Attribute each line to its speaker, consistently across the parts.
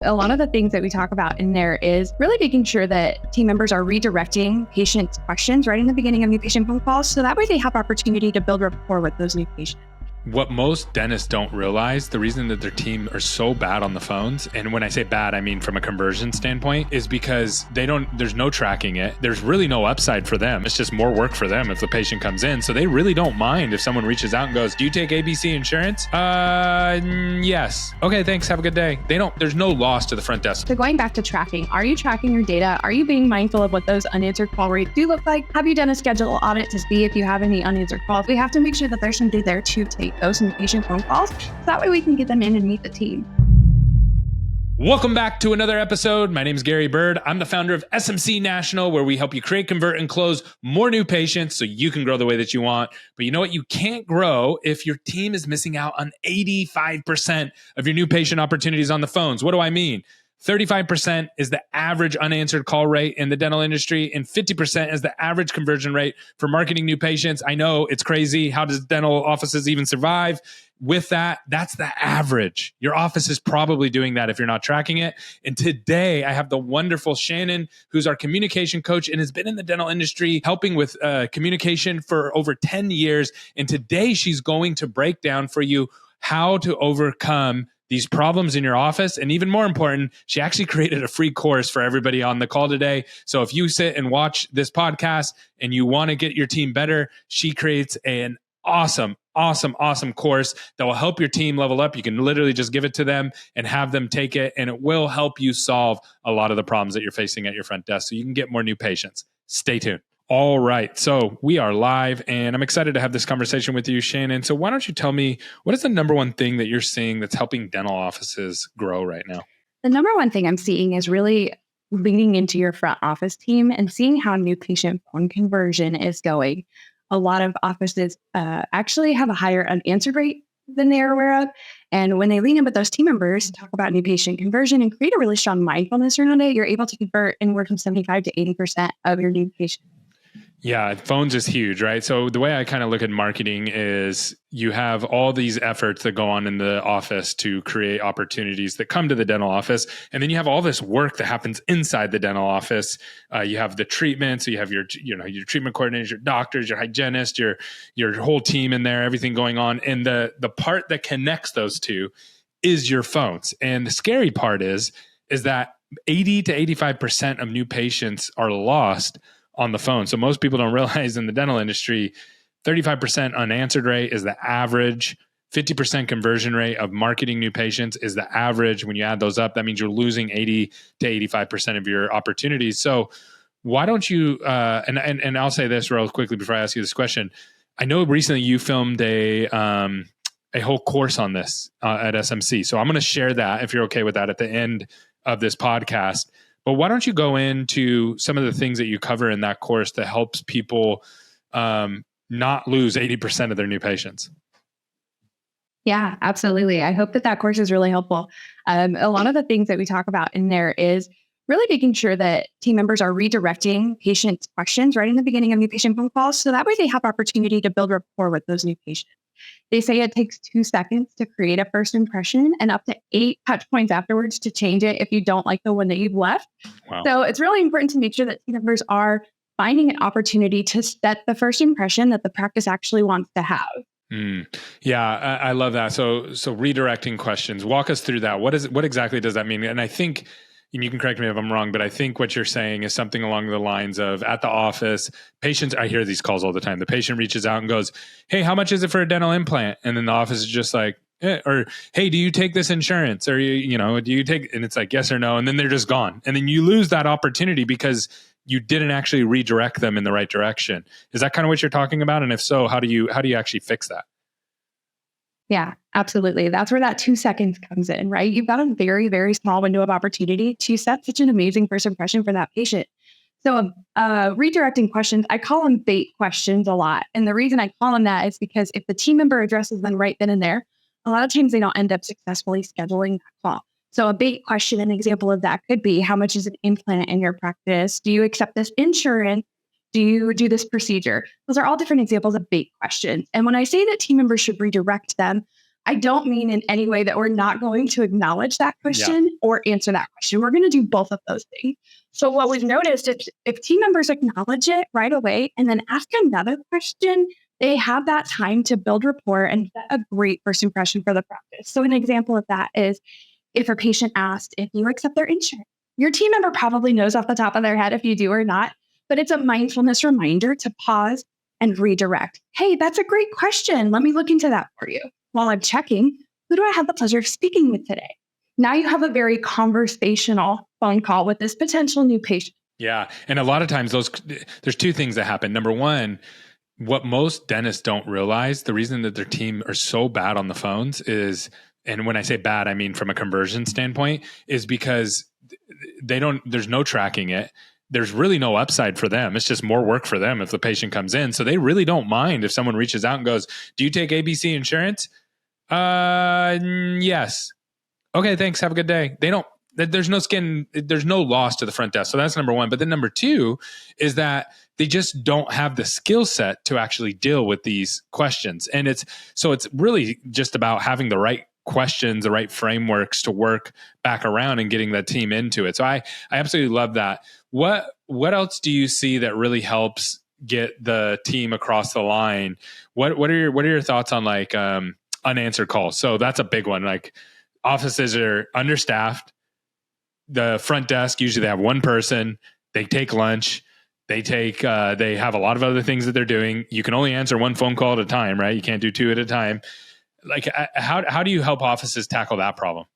Speaker 1: A lot of the things that we talk about in there is really making sure that team members are redirecting patients' questions right in the beginning of new patient phone calls. So that way they have opportunity to build rapport with those new patients.
Speaker 2: What most dentists don't realize, the reason that their team are so bad on the phones, and when I say bad, I mean from a conversion standpoint, is because there's no tracking it. There's really no upside for them. It's just more work for them if the patient comes in. So they really don't mind if someone reaches out and goes, "Do you take ABC insurance?" Yes. Okay, thanks. Have a good day. There's no loss to the front desk.
Speaker 1: So going back to tracking, are you tracking your data? Are you being mindful of what those unanswered call rates do look like? Have you done a schedule audit to see if you have any unanswered calls? We have to make sure that there's somebody there to take those new patient phone calls. So that way we can get them in and meet the team.
Speaker 2: Welcome back to another episode. My name is Gary Bird. I'm the founder of SMC National, where we help you create, convert, and close more new patients so you can grow the way that you want. But you know what? You can't grow if your team is missing out on 85% of your new patient opportunities on the phones. What do I mean? 35% is the average unanswered call rate in the dental industry, and 50% is the average conversion rate for marketing new patients. I know it's crazy. How does dental offices even survive? With that, that's the average. Your office is probably doing that if you're not tracking it. And today I have the wonderful Channan, who's our communication coach and has been in the dental industry helping with communication for over 10 years. And today she's going to break down for you how to overcome these problems in your office. And even more important, she actually created a free course for everybody on the call today. So if you sit and watch this podcast and you want to get your team better, she creates an awesome course that will help your team level up. You can literally just give it to them and have them take it, and it will help you solve a lot of the problems that you're facing at your front desk so you can get more new patients. Stay tuned. All right. So we are live and I'm excited to have this conversation with you, Channan. So why don't you tell me, what is the number one thing that you're seeing that's helping dental offices grow right now?
Speaker 1: The number one thing I'm seeing is really leaning into your front office team and seeing how new patient phone conversion is going. A lot of offices actually have a higher unanswered rate than they are aware of. And when they lean in with those team members and talk about new patient conversion and create a really strong mindfulness around it, you're able to convert anywhere from 75 to 80% of your new patients.
Speaker 2: Yeah, phones is huge, right? So the way I kind of look at marketing is you have all these efforts that go on in the office to create opportunities that come to the dental office. And then you have all this work that happens inside the dental office. You have the treatment. So you have your treatment coordinators, your doctors, your hygienist, your whole team in there, everything going on. And the part that connects those two is your phones. And the scary part is that 80 to 85% of new patients are lost on the phone. So most people don't realize in the dental industry, 35% unanswered rate is the average. 50% conversion rate of marketing new patients is the average. When you add those up, that means you're losing 80 to 85% of your opportunities. So why don't you, and I'll say this real quickly before I ask you this question. I know recently you filmed a whole course on this at SMC. So I'm going to share that, if you're okay with that, at the end of this podcast. But why don't you go into some of the things that you cover in that course that helps people not lose 80% of their new patients?
Speaker 1: Yeah, absolutely. I hope that course is really helpful. A lot of the things that we talk about in there is really making sure that team members are redirecting patients' questions right in the beginning of new patient phone calls. So that way they have opportunity to build rapport with those new patients. They say it takes 2 seconds to create a first impression and up to 8 touch points afterwards to change it if you don't like the one that you've left. Wow. So it's really important to make sure that team members are finding an opportunity to set the first impression that the practice actually wants to have.
Speaker 2: Yeah, I love that. So redirecting questions. Walk us through that. What exactly does that mean? And I think, and you can correct me if I'm wrong, but I think what you're saying is something along the lines of at the office, patients, I hear these calls all the time. The patient reaches out and goes, "Hey, how much is it for a dental implant?" And then the office is just like, or, "Hey, do you take this insurance?" Or, do you take, and it's like, yes or no. And then they're just gone. And then you lose that opportunity because you didn't actually redirect them in the right direction. Is that kind of what you're talking about? And if so, how do you actually fix that?
Speaker 1: Yeah, absolutely. That's where that 2 seconds comes in, right? You've got a very, very small window of opportunity to set such an amazing first impression for that patient. So redirecting questions, I call them bait questions a lot. And the reason I call them that is because if the team member addresses them right then and there, a lot of times they don't end up successfully scheduling that call. So a bait question, an example of that could be, how much is an implant in your practice? Do you accept this insurance? Do you do this procedure? Those are all different examples of bait questions. And when I say that team members should redirect them, I don't mean in any way that we're not going to acknowledge that question or answer that question. We're going to do both of those things. So what we've noticed is if team members acknowledge it right away and then ask another question, they have that time to build rapport and set a great first impression for the practice. So an example of that is if a patient asked if you accept their insurance. Your team member probably knows off the top of their head if you do or not, but it's a mindfulness reminder to pause and redirect. Hey, that's a great question. Let me look into that for you. While I'm checking, who do I have the pleasure of speaking with today? Now you have a very conversational phone call with this potential new patient.
Speaker 2: Yeah. And a lot of times there's two things that happen. Number one, what most dentists don't realize, the reason that their team are so bad on the phones is, and when I say bad, I mean from a conversion standpoint, is because there's no tracking it. There's really no upside for them. It's just more work for them if the patient comes in. So they really don't mind if someone reaches out and goes, do you take ABC insurance? Yes. Okay, thanks. Have a good day. There's no loss to the front desk. So that's number one. But then number two is that they just don't have the skill set to actually deal with these questions. And it's really just about having the right questions, the right frameworks to work back around and getting that team into it. So I absolutely love that. What else do you see that really helps get the team across the line? What are your thoughts on like unanswered calls? So that's a big one. Like offices are understaffed. The front desk, usually they have one person, they take lunch, they have a lot of other things that they're doing. You can only answer one phone call at a time, right? You can't do two at a time. Like how do you help offices tackle that problem?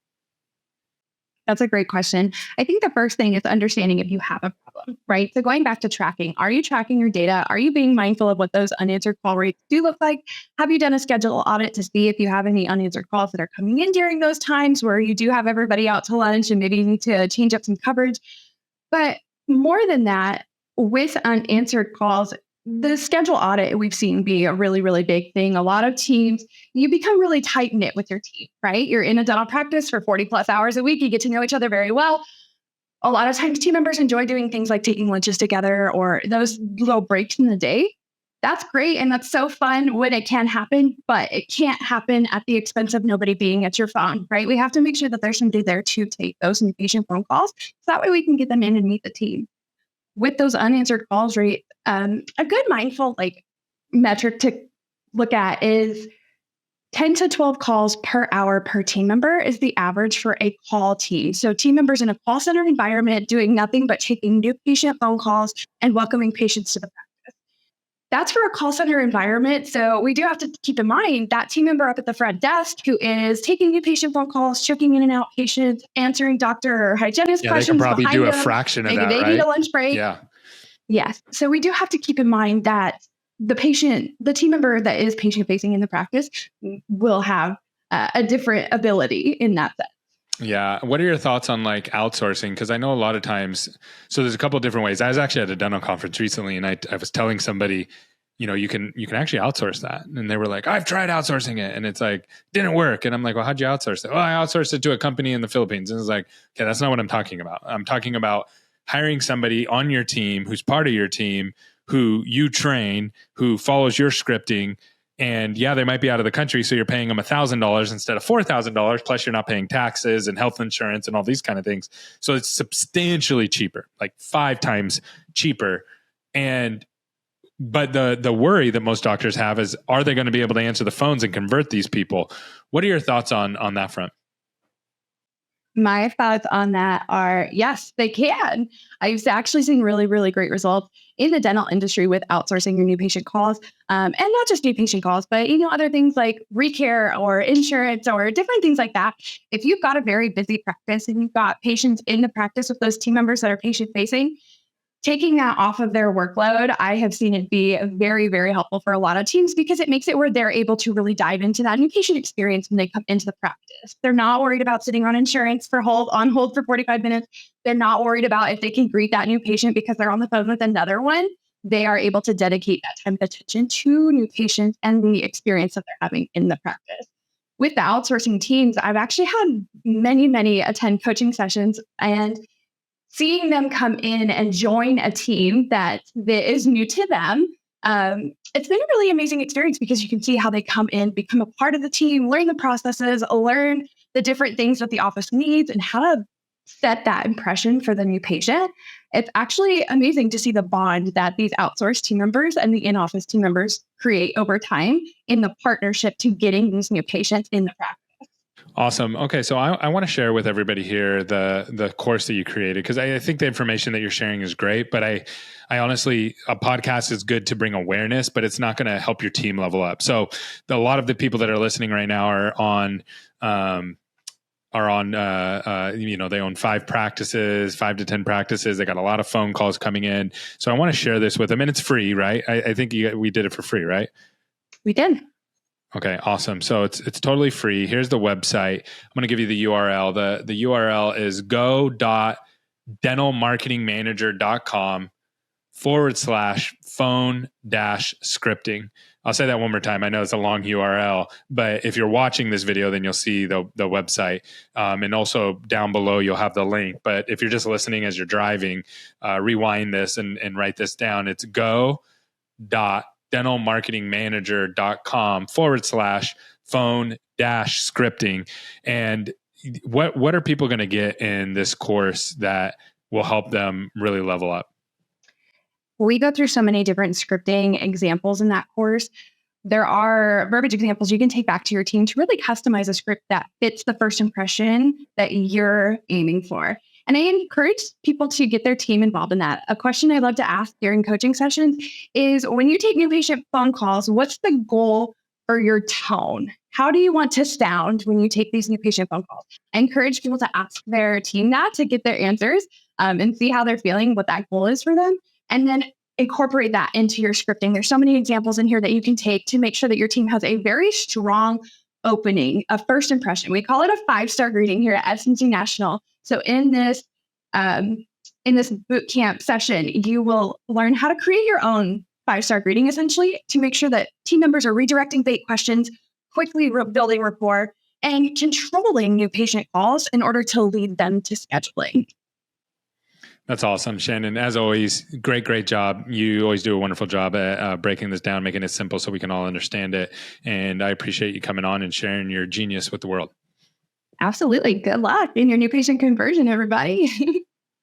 Speaker 1: That's a great question. I think the first thing is understanding if you have a problem, right? So going back to tracking, are you tracking your data? Are you being mindful of what those unanswered call rates do look like? Have you done a schedule audit to see if you have any unanswered calls that are coming in during those times where you do have everybody out to lunch and maybe you need to change up some coverage? But more than that, with unanswered calls, the schedule audit we've seen be a really, really big thing. A lot of teams, you become really tight knit with your team, right? You're in a dental practice for 40 plus hours a week. You get to know each other very well. A lot of times team members enjoy doing things like taking lunches together or those little breaks in the day. That's great. And that's so fun when it can happen, but it can't happen at the expense of nobody being at your phone, right? We have to make sure that there's somebody there to take those new patient phone calls. So that way we can get them in and meet the team. With those unanswered calls rate, a good mindful metric to look at is 10 to 12 calls per hour per team member is the average for a call team. So team members in a call center environment doing nothing but taking new patient phone calls and welcoming patients to the practice. That's for a call center environment. So we do have to keep in mind that team member up at the front desk who is taking new patient phone calls, checking in and out patients, answering doctor or hygienist questions.
Speaker 2: They can probably do a fraction of that,
Speaker 1: maybe they need a lunch break.
Speaker 2: Yeah.
Speaker 1: Yes. So we do have to keep in mind that the team member that is patient facing in the practice will have a different ability in that sense.
Speaker 2: Yeah. What are your thoughts on like outsourcing? Because I know a lot of times, so there's a couple of different ways. I was actually at a dental conference recently and I was telling somebody, you can actually outsource that. And they were like, I've tried outsourcing it. And it's like, didn't work. And I'm like, well, how'd you outsource it? Oh, I outsourced it to a company in the Philippines. And it's like, okay, that's not what I'm talking about. I'm talking about hiring somebody on your team who's part of your team, who you train, who follows your scripting. And yeah, they might be out of the country. So you're paying them $1,000 instead of $4,000. Plus you're not paying taxes and health insurance and all these kind of things. So it's substantially cheaper, like 5 times cheaper. But the worry that most doctors have is, are they going to be able to answer the phones and convert these people? What are your thoughts on that front?
Speaker 1: My thoughts on that are, yes, they can. I've actually seen really, really great results in the dental industry with outsourcing your new patient calls. And not just new patient calls, but other things like recare or insurance or different things like that. If you've got a very busy practice and you've got patients in the practice with those team members that are patient facing, taking that off of their workload, I have seen it be very, very helpful for a lot of teams because it makes it where they're able to really dive into that new patient experience when they come into the practice. They're not worried about sitting on insurance on hold for 45 minutes. They're not worried about if they can greet that new patient because they're on the phone with another one. They are able to dedicate that time and attention to new patients and the experience that they're having in the practice. With the outsourcing teams, I've actually had many attend coaching sessions and seeing them come in and join a team that is new to them, It's been a really amazing experience because you can see how they come in, become a part of the team, learn the processes, learn the different things that the office needs and how to set that impression for the new patient. It's actually amazing to see the bond that these outsourced team members and the in-office team members create over time in the partnership to getting these new patients in the practice.
Speaker 2: Awesome. Okay, so I want to share with everybody here the course that you created, because I think the information that you're sharing is great, but I honestly, a podcast is good to bring awareness, but it's not going to help your team level up. So a lot of the people that are listening right now are on they own 5 practices, 5 to 10 practices. They got a lot of phone calls coming in. So I want to share this with them, and it's free, right? I think we did it for free, right?
Speaker 1: We did.
Speaker 2: Okay, awesome. So it's totally free. Here's the website. I'm going to give you the URL. The URL is go.dentalmarketingmanager.com/phone-scripting. I'll say that one more time. I know it's a long URL, but if you're watching this video, then you'll see the website. And also down below, you'll have the link. But if you're just listening as you're driving, rewind this and write this down. It's go.dentalmarketingmanager.com/phone-scripting. And what are people going to get in this course that will help them really level up?
Speaker 1: We go through so many different scripting examples in that course. There are verbiage examples you can take back to your team to really customize a script that fits the first impression that you're aiming for. And I encourage people to get their team involved in that. A question I love to ask during coaching sessions is, when you take new patient phone calls, what's the goal for your tone? How do you want to sound when you take these new patient phone calls? I encourage people to ask their team that to get their answers and see how they're feeling, what that goal is for them. And then incorporate that into your scripting. There's so many examples in here that you can take to make sure that your team has a very strong opening, a first impression. We call it a 5-star greeting here at SMC National. So in this boot camp session, you will learn how to create your own 5-star greeting, essentially, to make sure that team members are redirecting bait questions, quickly building rapport, and controlling new patient calls in order to lead them to scheduling.
Speaker 2: That's awesome, Channan. As always, great job. You always do a wonderful job at breaking this down, making it simple so we can all understand it. And I appreciate you coming on and sharing your genius with the world.
Speaker 1: Absolutely. Good luck in your new patient conversion, everybody.